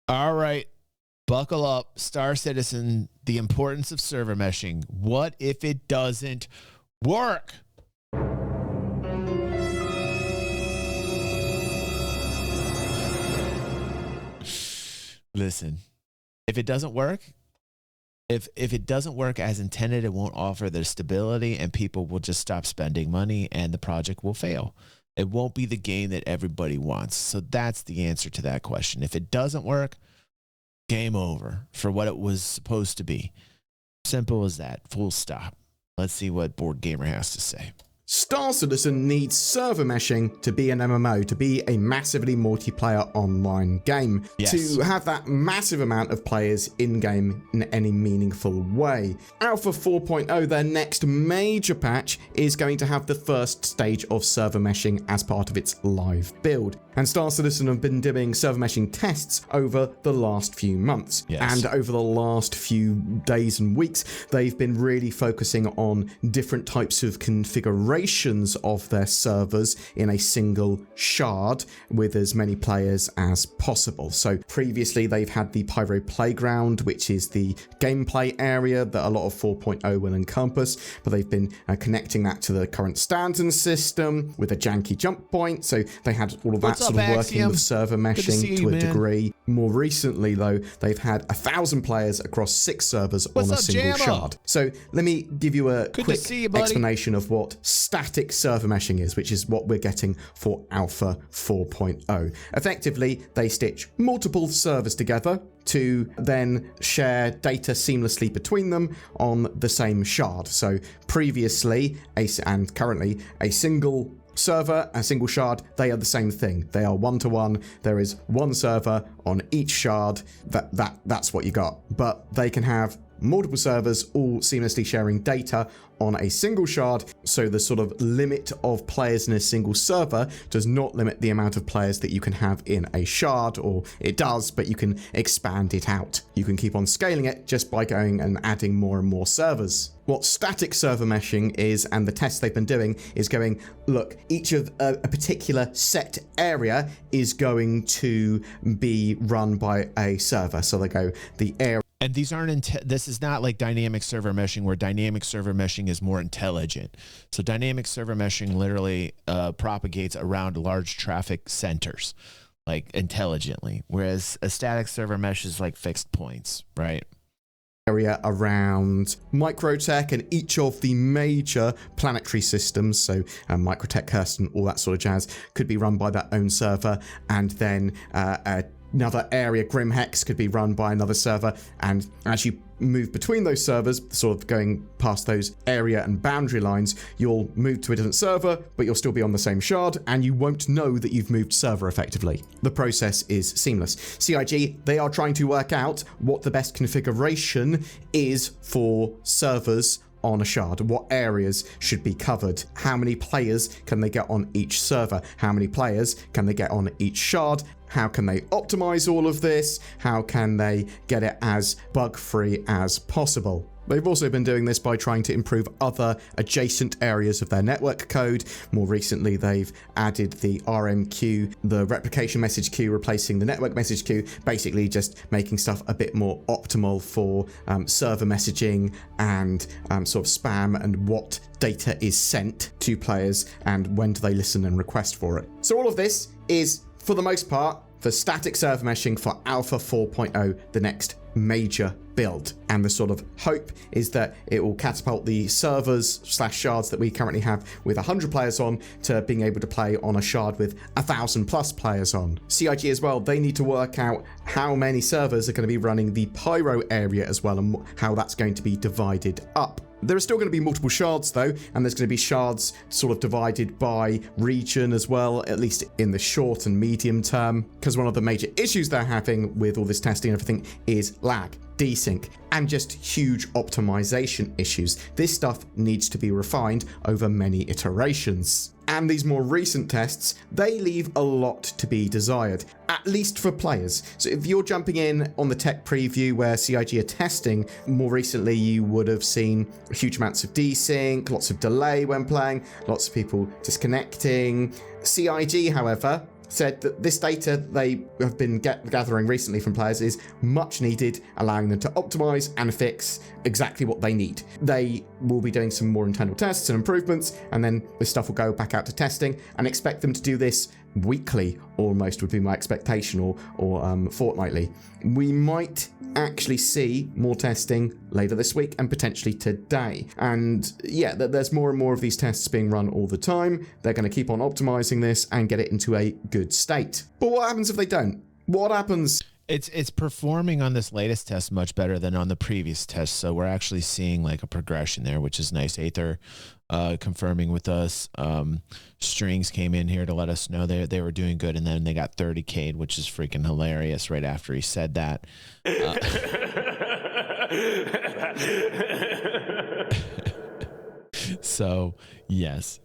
All right. Buckle up, Star Citizen, the importance of server meshing. What if it doesn't work? Listen, if it doesn't work, if it doesn't work as intended, it won't offer the stability and people will just stop spending money and the project will fail. It won't be the game that everybody wants. So that's the answer to that question. If it doesn't work, game over for what it was supposed to be. Simple as that. Full stop. Let's see what BoredGamer has to say. Star Citizen needs server meshing to be an MMO, to be a massively multiplayer online game, Yes. to have that massive amount of players in-game in any meaningful way. Alpha 4.0, their next major patch, is going to have the first stage of server meshing as part of its live build. And Star Citizen have been doing server meshing tests over the last few months. Yes. And over the last few days and weeks, they've been really focusing on different types of configurations of their servers in a single shard with as many players as possible. So previously they've had the Pyro Playground, which is the gameplay area that a lot of 4.0 will encompass, but they've been connecting that to the current Stanton system with a janky jump point. So they had all of that sort of working with server meshing to a degree. More recently though, they've had 1,000 players across 6 servers on a single shard. So let me give you a quick explanation of what static server meshing is, which is what we're getting for Alpha 4.0. Effectively, they stitch multiple servers together to then share data seamlessly between them on the same shard. So previously and currently, a single server, a single shard, they are the same thing. They are one-to-one. There is one server on each shard. That's what you got. But they can have multiple servers all seamlessly sharing data on a single shard, so the sort of limit of players in a single server does not limit the amount of players that you can have in a shard, or it does, but you can expand it out. You can keep on scaling it just by going and adding more and more servers. What static server meshing is, and the tests they've been doing, is going, look, each of a particular set area is going to be run by a server. So they go, the area. And these aren't, this is not like dynamic server meshing, where dynamic server meshing is more intelligent. So dynamic server meshing literally propagates around large traffic centers, like intelligently, whereas a static server mesh is like fixed points, right? Area around Microtech and each of the major planetary systems, so Microtech, Kirsten, all that sort of jazz, could be run by their own server, and then another area, Grimhex, could be run by another server, and as you move between those servers, sort of going past those area and boundary lines, you'll move to a different server, but you'll still be on the same shard, and you won't know that you've moved server effectively. The process is seamless. CIG, they are trying to work out what the best configuration is for servers on a shard. What areas should be covered? How many players can they get on each server? How many players can they get on each shard? How can they optimize all of this? How can they get it as bug-free as possible? They've also been doing this by trying to improve other adjacent areas of their network code. More recently, they've added the RMQ, the replication message queue, replacing the network message queue, basically just making stuff a bit more optimal for server messaging and sort of spam and what data is sent to players and when do they listen and request for it. So all of this is, for the most part, for static server meshing for Alpha 4.0, the next major build. And the sort of hope is that it will catapult the servers / shards that we currently have with 100 players on to being able to play on a shard with 1,000+ players on. CIG as well, they need to work out how many servers are going to be running the Pyro area as well, and how that's going to be divided up. There are still going to be multiple shards though, and there's going to be shards sort of divided by region as well, at least in the short and medium term, because one of the major issues they're having with all this testing and everything is lag, desync, and just huge optimization issues. This stuff needs to be refined over many iterations. And these more recent tests, they leave a lot to be desired, at least for players. So if you're jumping in on the tech preview where CIG are testing, more recently you would have seen huge amounts of desync, lots of delay when playing, lots of people disconnecting. CIG, however, said that this data they have been gathering recently from players is much needed, allowing them to optimize and fix exactly what they need. They will be doing some more internal tests and improvements, and then this stuff will go back out to testing, and expect them to do this weekly, almost would be my expectation, or fortnightly. We might actually see more testing later this week and potentially today. And yeah, there's more and more of these tests being run all the time. They're going to keep on optimizing this and get it into a good state. But what happens if they don't? What happens? It's performing on this latest test much better than on the previous test, so we're actually seeing like a progression there, which is nice. Aether confirming with us. Strings came in here to let us know they were doing good, and then they got 30K'd, which is freaking hilarious right after he said that. So yes.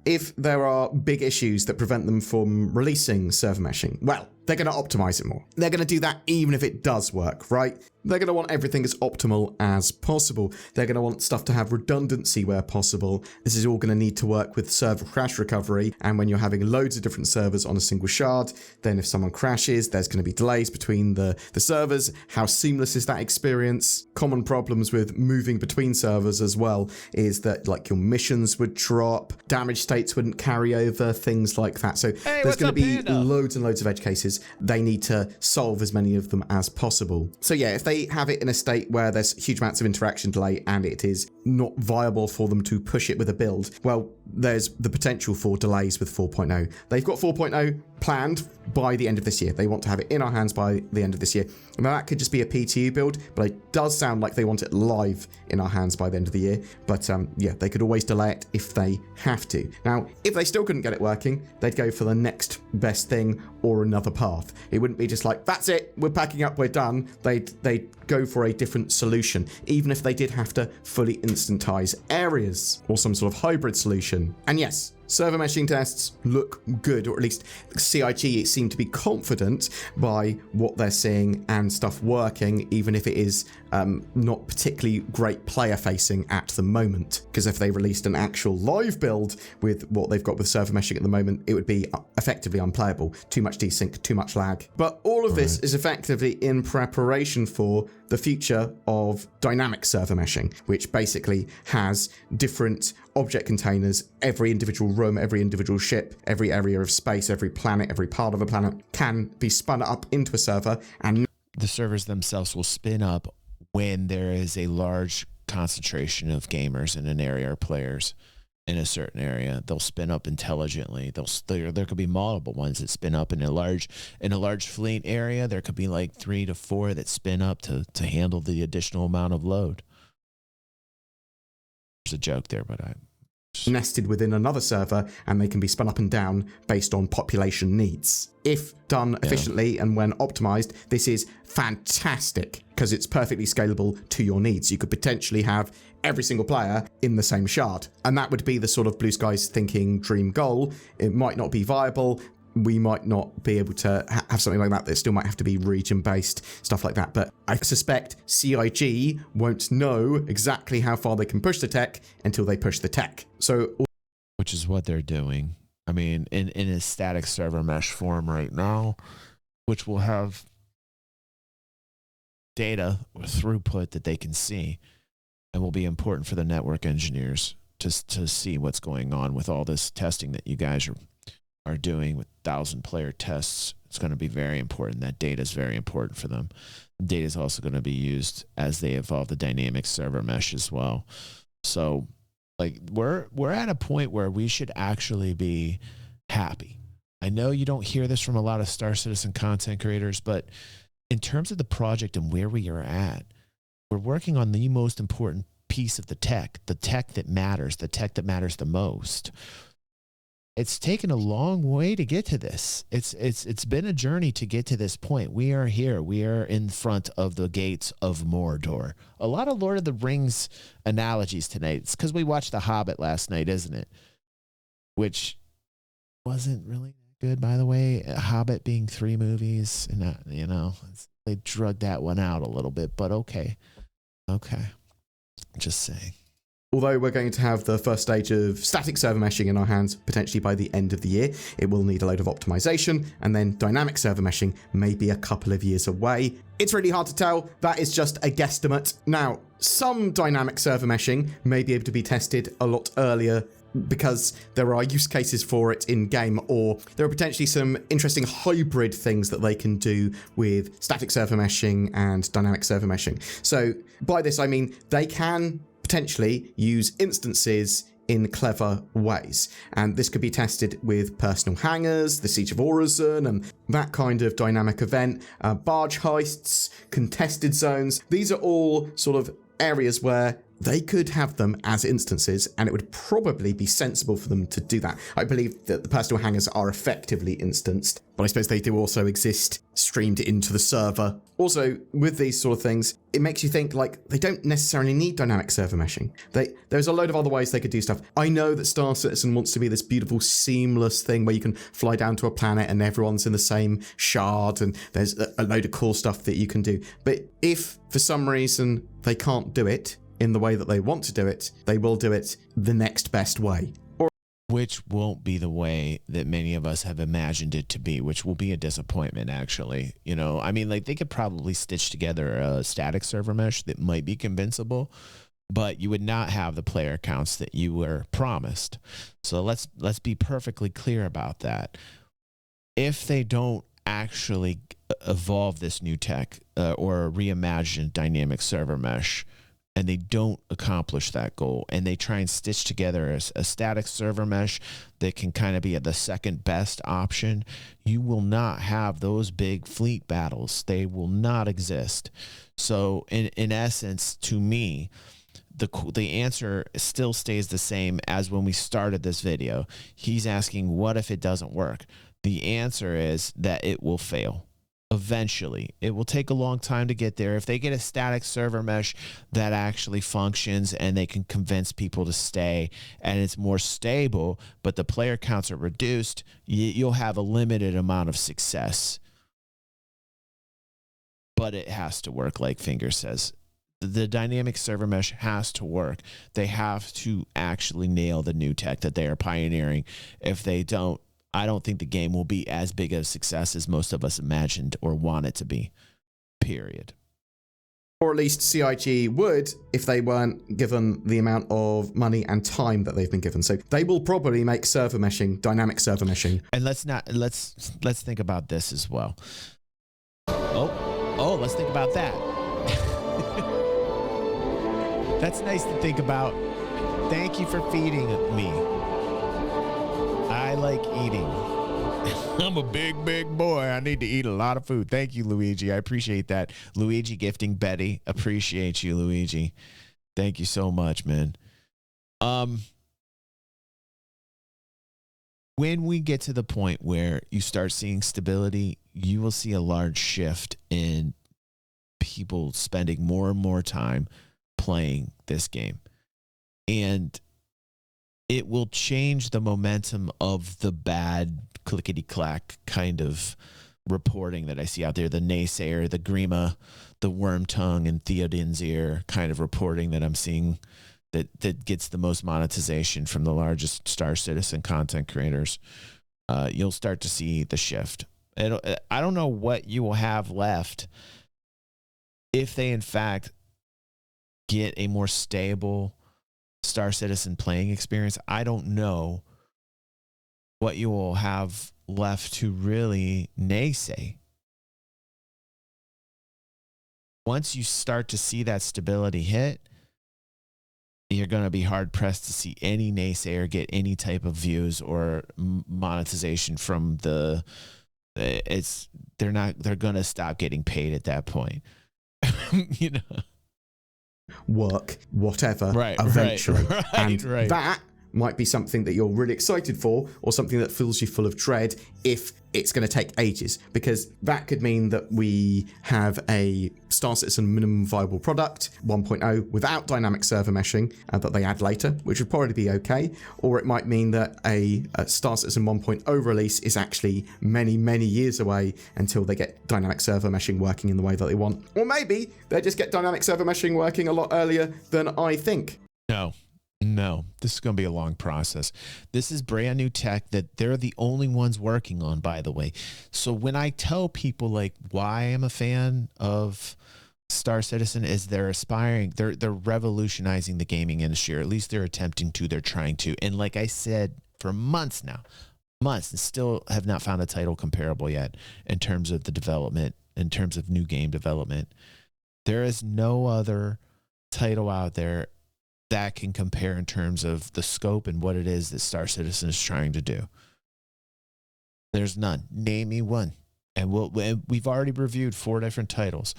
If there are big issues that prevent them from releasing server meshing, well, they're going to optimize it more. They're going to do that even if it does work, right? They're going to want everything as optimal as possible. They're going to want stuff to have redundancy where possible. This is all going to need to work with server crash recovery. And when you're having loads of different servers on a single shard, then if someone crashes, there's going to be delays between the servers. How seamless is that experience? Common problems with moving between servers as well is that like your missions would drop, damage states wouldn't carry over, things like that. So there's going to be loads and loads of edge cases. They need to solve as many of them as possible. So yeah, if they have it in a state where there's huge amounts of interaction delay and it is not viable for them to push it with a build, well, there's the potential for delays with 4.0. They've got 4.0 planned by the end of this year. They want to have it in our hands by the end of this year. Now that could just be a PTU build, but it does sound like they want it live in our hands by the end of the year. But yeah, they could always delay it if they have to. Now, if they still couldn't get it working, they'd go for the next best thing or another path. It wouldn't be just like, that's it, we're packing up, we're done. They'd go for a different solution, even if they did have to fully instantize areas or some sort of hybrid solution. And yes, server meshing tests look good, or at least CIG seem to be confident by what they're seeing and stuff working, even if it is not particularly great player facing at the moment. Because if they released an actual live build with what they've got with server meshing at the moment, it would be effectively unplayable. Too much desync, too much lag. But all of this is effectively in preparation for the future of dynamic server meshing, which basically has different object containers. Every individual room, every individual ship, every area of space, every planet, every part of a planet can be spun up into a server, and the servers themselves will spin up when there is a large concentration of gamers in an area or players in a certain area. They'll spin up intelligently. There could be multiple ones that spin up in a large fleet area. There could be like 3 to 4 that spin up to handle the additional amount of load. There's a joke there, but nested within another server, and they can be spun up and down based on population needs. If done efficiently and when optimized, this is fantastic because it's perfectly scalable to your needs. You could potentially have every single player in the same shard, and that would be the sort of blue skies thinking dream goal. It might not be viable. We might not be able to have something like that. That still might have to be region-based, stuff like that. But I suspect CIG won't know exactly how far they can push the tech until they push the tech. So, which is what they're doing. I mean, in a static server mesh form right now, which will have data or throughput that they can see, and will be important for the network engineers to see what's going on with all this testing that you guys are doing with 1,000-player tests. It's going to be very important. That data is very important for them. Data is also going to be used as they evolve the dynamic server mesh as well. So, like, we're at a point where we should actually be happy. I know you don't hear this from a lot of Star Citizen content creators, but in terms of the project and where we are at, we're working on the most important piece of the tech that matters, the tech that matters the most. It's taken a long way to get to this. It's been a journey to get to this point. We are here. We are in front of the gates of Mordor. A lot of Lord of the Rings analogies tonight. It's because we watched The Hobbit last night, isn't it? Which wasn't really good, by the way. Hobbit being 3 movies, and they drugged that one out a little bit. But okay, just saying. Although we're going to have the first stage of static server meshing in our hands potentially by the end of the year, it will need a load of optimization, and then dynamic server meshing may be a couple of years away. It's really hard to tell. That is just a guesstimate. Now, some dynamic server meshing may be able to be tested a lot earlier because there are use cases for it in game, or there are potentially some interesting hybrid things that they can do with static server meshing and dynamic server meshing. So by this, I mean they can potentially use instances in clever ways. And this could be tested with personal hangars, the Siege of Orozen, and that kind of dynamic event, barge heists, contested zones. These are all sort of areas where they could have them as instances, and it would probably be sensible for them to do that. I believe that the personal hangars are effectively instanced, but I suppose they do also exist streamed into the server. Also, with these sort of things, it makes you think like they don't necessarily need dynamic server meshing. There's a load of other ways they could do stuff. I know that Star Citizen wants to be this beautiful, seamless thing where you can fly down to a planet and everyone's in the same shard, and there's a load of cool stuff that you can do. But if for some reason they can't do it in the way that they want to do it, they will do it the next best way. Which won't be the way that many of us have imagined it to be, which will be a disappointment, actually. You know, I mean, like they could probably stitch together a static server mesh that might be convincible, but you would not have the player counts that you were promised. So let's be perfectly clear about that. If they don't actually evolve this new tech or reimagine dynamic server mesh, and they don't accomplish that goal, and they try and stitch together a static server mesh that can kind of be the second best option, you will not have those big fleet battles. They will not exist. So in essence, to me, the answer still stays the same as when we started this video. He's asking, what if it doesn't work? The answer is that it will fail. Eventually, it will take a long time to get there. If they get a static server mesh that actually functions and they can convince people to stay and it's more stable, but the player counts are reduced, you'll have a limited amount of success. But it has to work, like Finger says. The dynamic server mesh has to work. They have to actually nail the new tech that they are pioneering. If they don't, I don't think the game will be as big of a success as most of us imagined or want it to be, period. Or at least CIG would if they weren't given the amount of money and time that they've been given. So they will probably make server meshing, dynamic server meshing. And let's think about this as well. Oh, let's think about that. That's nice to think about. Thank you for feeding me. I like eating. I'm a big boy. I need to eat a lot of food. Thank you, Luigi. I appreciate that. Luigi gifting Betty. Appreciate you, Luigi. Thank you so much, man. When we get to the point where you start seeing stability, you will see a large shift in people spending more and more time playing this game. And it will change the momentum of the bad clickety-clack kind of reporting that I see out there, the naysayer, the Grima, the worm tongue, and Theoden's ear kind of reporting that I'm seeing that gets the most monetization from the largest Star Citizen content creators. You'll start to see the shift. I don't know what you will have left if they, in fact, get a more stable Star Citizen playing experience. I don't know what you will have left to really naysay. Once you start to see that stability hit, you're going to be hard pressed to see any naysayer get any type of views or monetization from they're going to stop getting paid at that point. You know, work, whatever, eventually. And right. That might be something that you're really excited for, or something that fills you full of dread if it's going to take ages, because that could mean that we have a Star Citizen minimum viable product 1.0 without dynamic server meshing that they add later, which would probably be okay. Or it might mean that a Star Citizen 1.0 release is actually many years away until they get dynamic server meshing working in the way that they want. Or maybe they just get dynamic server meshing working a lot earlier than I think. No, No, this is going to be a long process. This is brand new tech that they're the only ones working on, by the way. So when I tell people like why I'm a fan of Star Citizen is they're revolutionizing the gaming industry, or at least they're attempting to, they're trying to. And like I said, for months now, and still have not found a title comparable yet in terms of the development, in terms of new game development. There is no other title out there that can compare in terms of the scope and what it is that Star Citizen is trying to do. There's none. Name me one. And we've already reviewed 4 different titles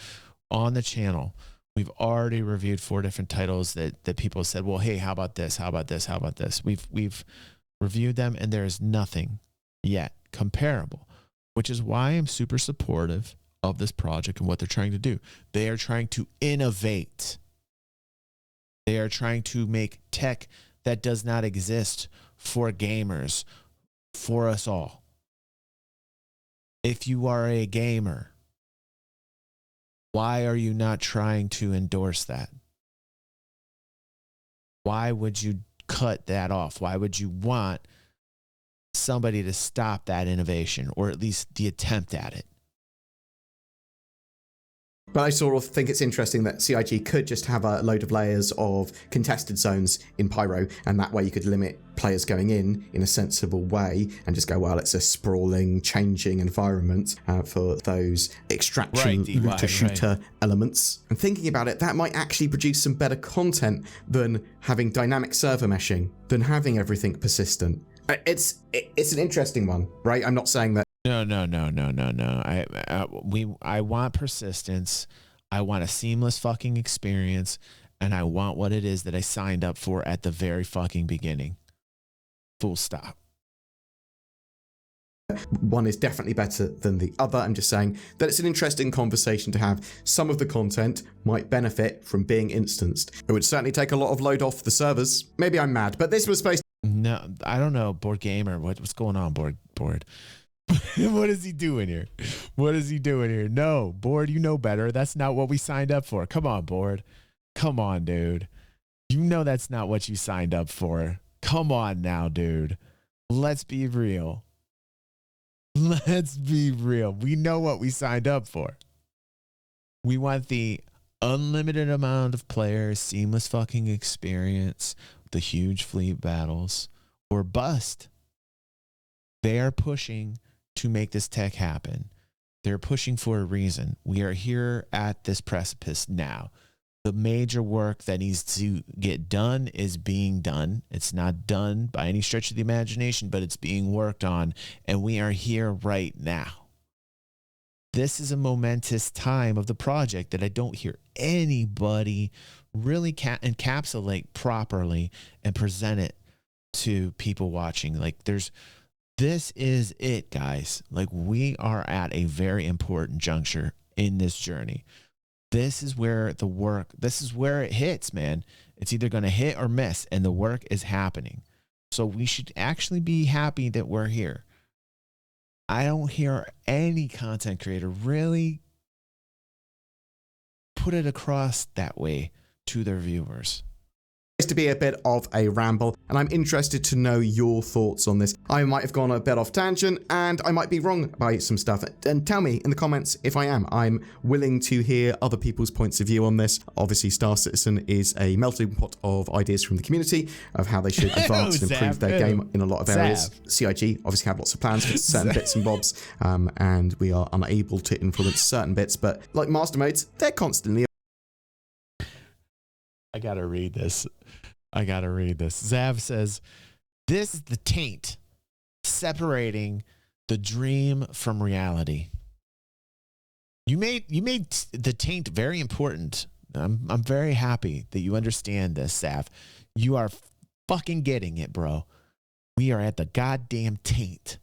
on the channel. We've already reviewed 4 different titles that people said, well, hey, how about this? How about this? How about this? We've reviewed them, and there's nothing yet comparable, which is why I'm super supportive of this project and what they're trying to do. They are trying to innovate. They are trying to make tech that does not exist for gamers, for us all. If you are a gamer, why are you not trying to endorse that? Why would you cut that off? Why would you want somebody to stop that innovation, or at least the attempt at it? But I sort of think it's interesting that CIG could just have a load of layers of contested zones in Pyro, and that way you could limit players going in a sensible way and just go, well, it's a sprawling, changing environment for those extraction looter-shooter elements. And thinking about it, that might actually produce some better content than having dynamic server meshing, than having everything persistent. It's an interesting one, right? I'm not saying that. No. I want persistence. I want a seamless fucking experience, and I want what it is that I signed up for at the very fucking beginning. Full stop. One is definitely better than the other. I'm just saying that it's an interesting conversation to have. Some of the content might benefit from being instanced. It would certainly take a lot of load off the servers. Maybe I'm mad, but this was supposed to... No, I don't know. BoredGamer, what's going on, Bored? What is he doing here? What is he doing here? No, Bored, you know better. That's not what we signed up for. Come on, Bored. Come on, dude. You know that's not what you signed up for. Come on now, dude. Let's be real. Let's be real. We know what we signed up for. We want the unlimited amount of players, seamless fucking experience, the huge fleet battles, or bust. They are pushing to make this tech happen. They're pushing for a reason. We are here at this precipice now. The major work that needs to get done is being done. It's not done by any stretch of the imagination, but it's being worked on, and we are here right now. This is a momentous time of the project that I don't hear anybody really encapsulate properly and present it to people watching. Like this is it, guys. Like, we are at a very important juncture in this journey. This is where it hits, man. It's either going to hit or miss, and the work is happening. So we should actually be happy that we're here. I don't hear any content creator really put it across that way to their viewers. To be a bit of a ramble, and I'm interested to know your thoughts on this. I might have gone a bit off tangent, and I might be wrong by some stuff, and tell me in the comments if I am. I'm willing to hear other people's points of view on this. Obviously, Star Citizen is a melting pot of ideas from the community of how they should advance and improve their game in a lot of areas. CIG obviously have lots of plans for certain bits and bobs, and we are unable to influence certain bits, but like master modes, they're constantly... I gotta read this. Zav says, this is the taint separating the dream from reality. You made the taint very important. I'm very happy that you understand this, Zav. You are fucking getting it, bro. We are at the goddamn taint.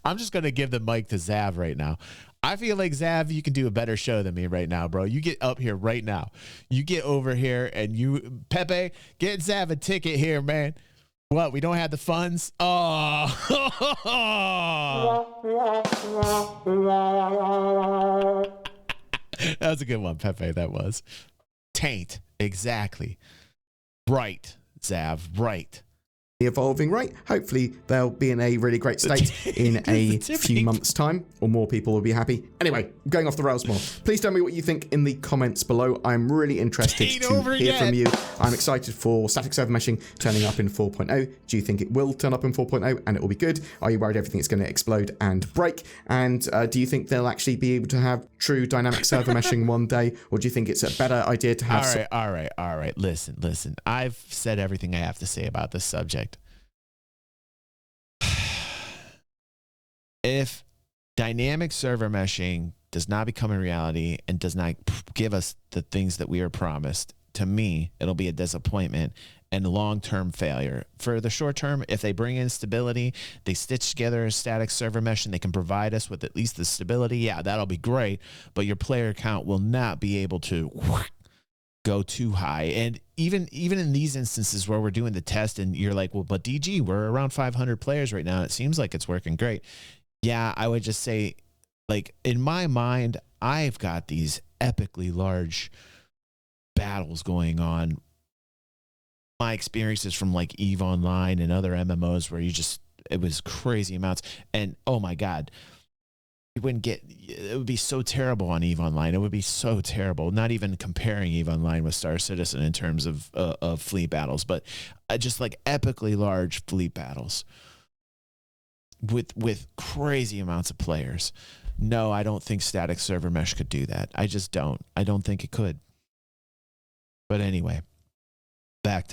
I'm just going to give the mic to Zav right now. I feel like, Zav, you can do a better show than me right now, bro. You get up here right now. You get over here and Pepe, get Zav a ticket here, man. What? We don't have the funds? Oh. That was a good one, Pepe. That was. Taint. Exactly. Right, Zav. Right. Evolving, right? Hopefully they'll be in a really great state in a few months' time, or more people will be happy. Anyway, going off the rails more. Please tell me what you think in the comments below. I'm really interested to hear from you. I'm excited for static server meshing turning up in 4.0. Do you think it will turn up in 4.0 and it will be good? Are you worried everything is going to explode and break? And do you think they'll actually be able to have true dynamic server meshing one day? Or do you think it's a better idea to have... All right. Listen. I've said everything I have to say about this subject. If dynamic server meshing does not become a reality and does not give us the things that we are promised, to me, it'll be a disappointment and long-term failure. For the short term, if they bring in stability, they stitch together a static server mesh and they can provide us with at least the stability, yeah, that'll be great, but your player count will not be able to go too high. And even in these instances where we're doing the test and you're like, well, but DG, we're around 500 players right now. It seems like it's working great. Yeah, I would just say, like, in my mind, I've got these epically large battles going on. My experiences from like EVE Online and other MMOs where it was crazy amounts. And oh my God, it would be so terrible on EVE Online. It would be so terrible. Not even comparing EVE Online with Star Citizen in terms of fleet battles, but just like epically large fleet battles with crazy amounts of players. No, I don't think static server mesh could do that. I just don't. I don't think it could. But anyway, back to